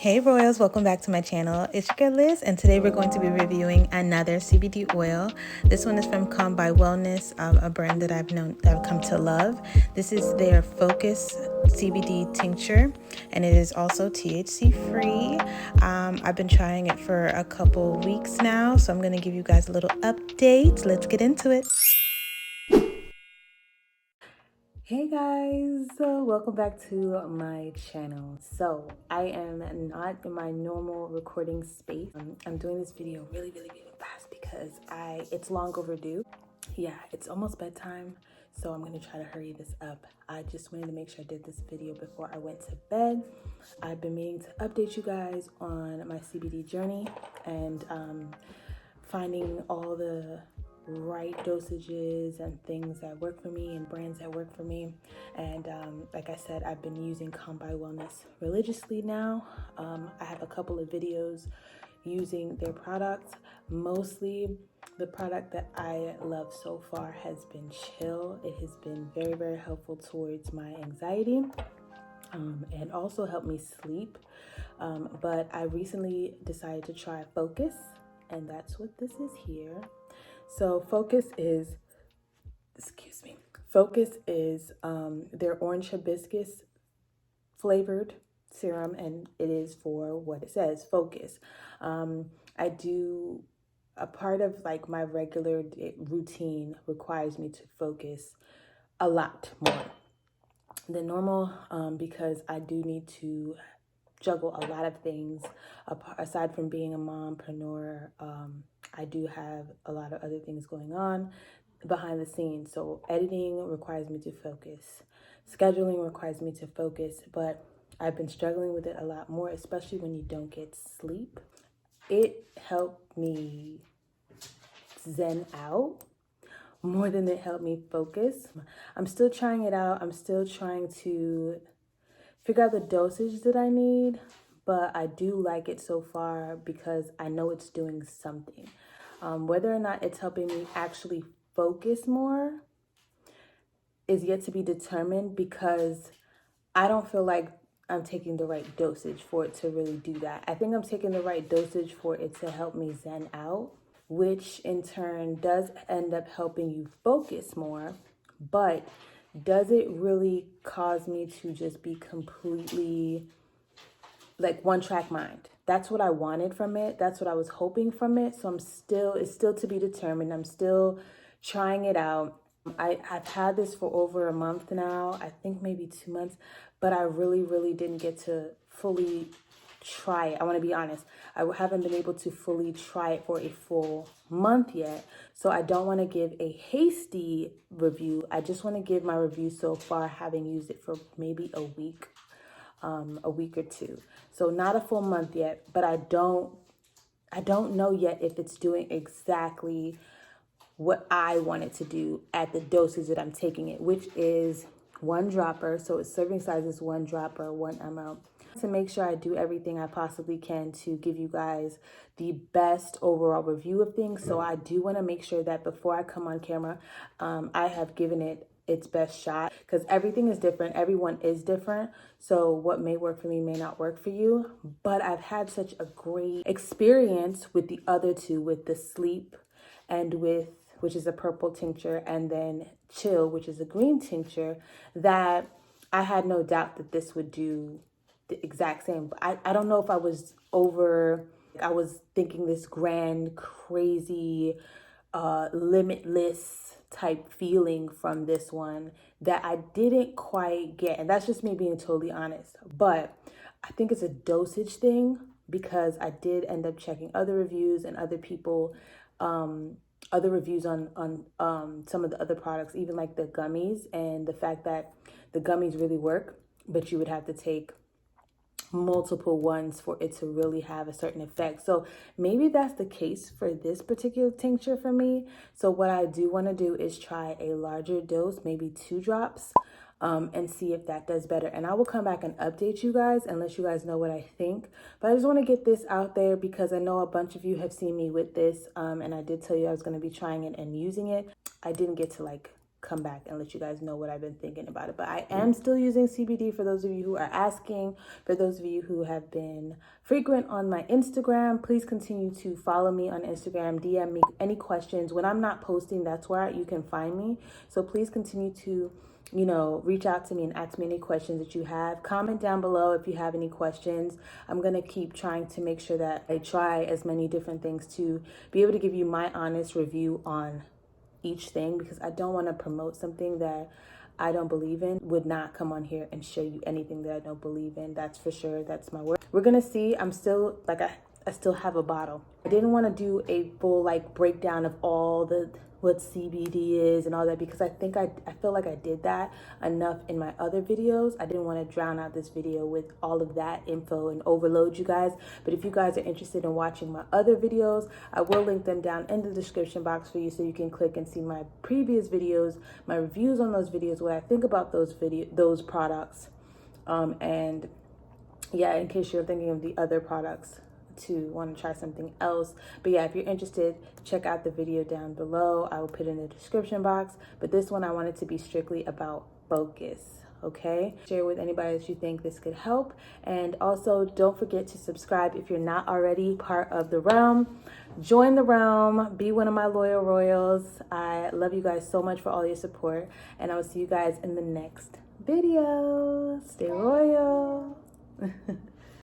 Hey Royals, welcome back to my channel. It's your girl Liz, and today we're going to be reviewing another CBD oil. This one is from Calm by Wellness, a brand that I've come to love. This is their Focus CBD tincture, and it is also THC free. I've been trying it for a couple weeks now, so I'm going to give you guys a little update. Let's get into it. Hey guys, welcome back to my channel. So I am not in my normal recording space. I'm doing this video really fast because it's long overdue. Yeah, it's almost bedtime, so I'm gonna try to hurry this up. I just wanted to make sure I did this video before I went to bed. I've been meaning to update you guys on my CBD journey and finding all the right dosages and things that work for me and brands that work for me. And like I said, I've been using Calm by Wellness religiously now. I have a couple of videos using their products. Mostly the product that I love so far has been Chill. It has been very helpful towards my anxiety and also helped me sleep. But I recently decided to try Focus, and that's what this is here. So Focus is their orange hibiscus flavored serum, and it is for what it says, focus. I do a part of like my regular routine requires me to focus a lot more than normal because I do need to juggle a lot of things. Aside from being a mompreneur, I do have a lot of other things going on behind the scenes. So editing requires me to focus. Scheduling requires me to focus, but I've been struggling with it a lot more, especially when you don't get sleep. It helped me zen out more than it helped me focus. I'm still trying it out. I'm still trying to figure out the dosage that I need, but I do like it so far because I know it's doing something. Whether or not it's helping me actually focus more is yet to be determined because I don't feel like I'm taking the right dosage for it to really do that. I think I'm taking the right dosage for it to help me zen out, which in turn does end up helping you focus more, but does it really cause me to just be completely like one track mind? That's what I wanted from it. That's what I was hoping from it. So it's still to be determined. I'm still trying it out. I've had this for over a month now, I think maybe 2 months, but I really didn't get to fully try it. I want to be honest. I haven't been able to fully try it for a full month yet. So I don't want to give a hasty review. I just want to give my review so far, having used it for maybe a week or two. So not a full month yet, but I don't know yet if it's doing exactly what I want it to do at the dosage that I'm taking it, which is 1 dropper. So its serving size is 1 dropper, 1 ml. To make sure I do everything I possibly can to give you guys the best overall review of things. So I do want to make sure that before I come on camera, I have given it its best shot, because everything is different. Everyone is different. So what may work for me may not work for you. But I've had such a great experience with the other two, with the sleep and with, which is a purple tincture, and then Chill, which is a green tincture, that I had no doubt that this would do the exact same. But I don't know if I was thinking this grand, crazy, limitless type feeling from this one that I didn't quite get. And that's just me being totally honest. But I think it's a dosage thing, because I did end up checking other reviews and other people, other reviews on some of the other products, even like the gummies, and the fact that the gummies really work, but you would have to take multiple ones for it to really have a certain effect. So maybe that's the case for this particular tincture for me. So what I do want to do is try a larger dose, maybe 2 drops, and see if that does better. And I will come back and update you guys and let you guys know what I think. But I just want to get this out there because I know a bunch of you have seen me with this, and I did tell you I was going to be trying it and using it. I didn't get to like come back and let you guys know what I've been thinking about it. But I am still using CBD for those of you who are asking. For those of you who have been frequent on my Instagram, please continue to follow me on Instagram, DM me any questions. When I'm not posting, that's where you can find me. So please continue to, you know, reach out to me and ask me any questions that you have. Comment down below if you have any questions. I'm going to keep trying to make sure that I try as many different things to be able to give you my honest review on each thing, because I don't want to promote something that I don't believe in. Would not come on here and show you anything that I don't believe in. That's for sure. That's my word. We're going to see. I'm still like, I still have a bottle. I didn't want to do a full like breakdown of all the what CBD is and all that, because I feel like I did that enough in my other videos. I didn't want to drown out this video with all of that info and overload you guys. But if you guys are interested in watching my other videos, I will link them down in the description box for you, so you can click and see my previous videos, my reviews on those videos, what I think about those products, and yeah, in case you're thinking of the other products to want to try something else. But yeah, if you're interested, check out the video down below. I will put it in the description box. But this one I wanted to be strictly about focus. Okay, share with anybody that you think this could help. And also don't forget to subscribe if you're not already part of the realm. Join the realm, be one of my loyal royals. I love you guys so much for all your support, and I will see you guys in the next video. Stay royal.